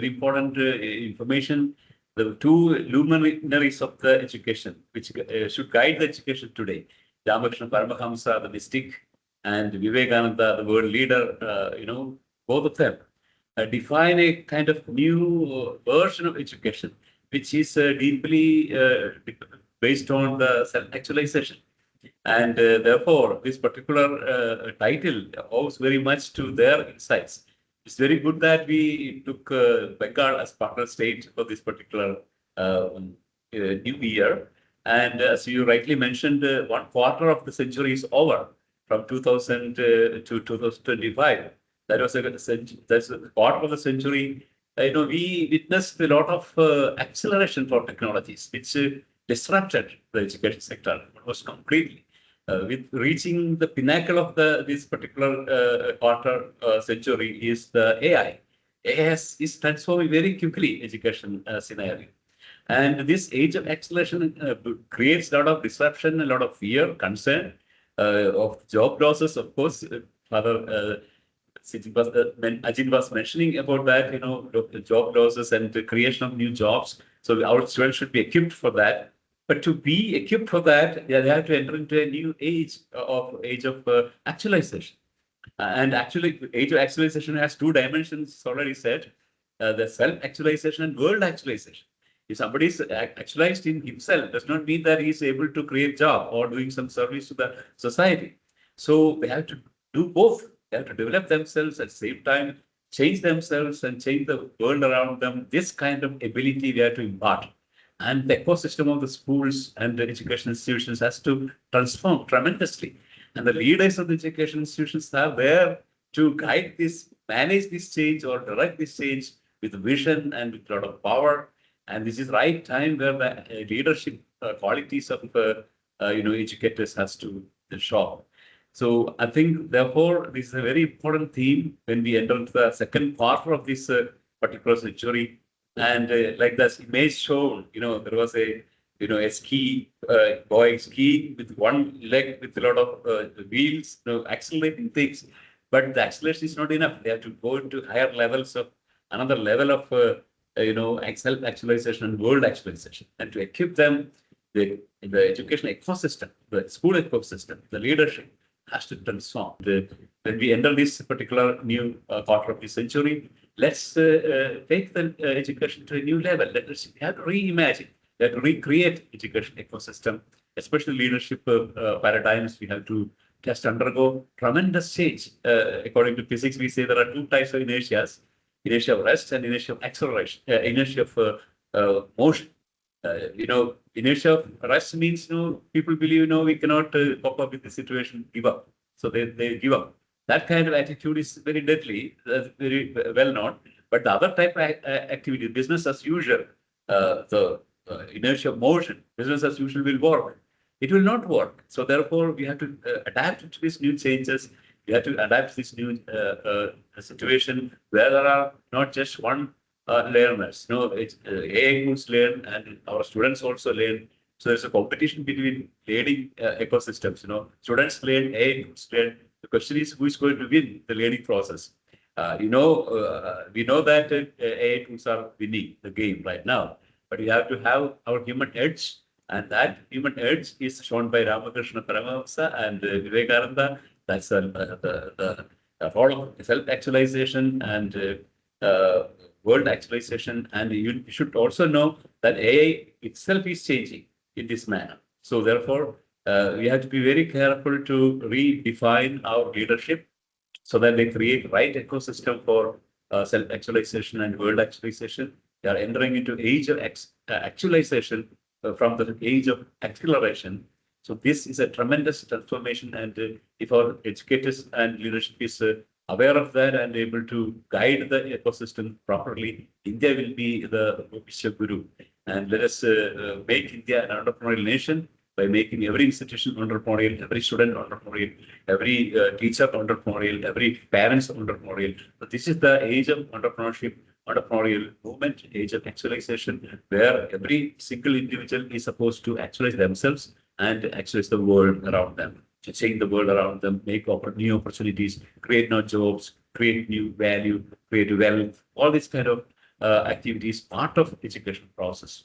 very important information. The two luminaries of the education, which should guide the education today, Ramakrishna Paramahamsa, the mystic, and Vivekananda, the world leader, both of them define a kind of new version of education, which is deeply based on the self-actualization. And therefore, this particular title owes very much to their insights. It's very good that we took Bengal as partner state for this particular new year. And as you rightly mentioned, 1/4 of the century is over from 2000 to 2025. That's a quarter of the century. We witnessed a lot of acceleration for technologies, which disrupted the education sector almost completely. With reaching the pinnacle of this particular quarter century is the AI. AI is transforming very quickly education scenario. And this age of acceleration creates a lot of disruption, a lot of fear, concern of job losses, of course. Father Ajit was mentioning about that, job losses and the creation of new jobs. So our students should be equipped for that. But to be equipped for that, they have to enter into a new age of actualization. And actually, age of actualization has two dimensions, already said, the self-actualization and world actualization. If somebody is actualized in himself, does not mean that he is able to create job or doing some service to the society. So they have to do both. They have to develop themselves at the same time, change themselves and change the world around them. This kind of ability we have to impart. And the ecosystem of the schools and the education institutions has to transform tremendously. And the leaders of the education institutions are there to guide this, manage this change or direct this change with vision and with a lot of power. And this is the right time where the leadership qualities of educators has to show. So I think, therefore, this is a very important theme when we enter into the second quarter of this particular century. And like this image shown, there was a ski boy skiing with one leg with a lot of wheels, accelerating things. But the acceleration is not enough. They have to go into higher levels of another level of self-actualization and world actualization. And to equip them, the education ecosystem, the school ecosystem, the leadership has to transform. When we enter this particular new quarter of the century, let's take the education to a new level. We have to reimagine, we have to recreate education ecosystem, especially leadership paradigms. We have to just undergo tremendous change. According to physics, we say there are two types of inertias: inertia of rest and inertia of acceleration, inertia of motion. Inertia of rest means, people believe, we cannot cope up with the situation, give up. So they give up. That kind of attitude is very deadly, very well known. But the other type of activity, business as usual, the inertia of motion, business as usual will work. It will not work. So therefore, we have to adapt to these new changes. We have to adapt to this new situation where there are not just one learners. AI tools learn and our students also learn. So there's a competition between learning ecosystems. Students learn, AI tools learn. The question is, who is going to win the learning process? We know that AI tools are winning the game right now, but we have to have our human edge, and that human edge is shown by Ramakrishna Paramahamsa and Vivekananda. That's the role of self-actualization and world actualization. And you should also know that AI itself is changing in this manner. So therefore, we have to be very careful to redefine our leadership so that they create right ecosystem for self-actualization and world actualization. They are entering into age of actualization from the age of acceleration. So this is a tremendous transformation, and if our educators and leadership is aware of that and able to guide the ecosystem properly, India will be the Vishwa Guru. And let us make India an entrepreneurial nation by making every institution entrepreneurial, every student entrepreneurial, every teacher entrepreneurial, every parent entrepreneurial. So this is the age of entrepreneurship, entrepreneurial movement, age of actualization, where every single individual is supposed to actualize themselves and actualize the world around them, to change the world around them, make new opportunities, create new jobs, create new value, create wealth, all these kind of activity is part of education process.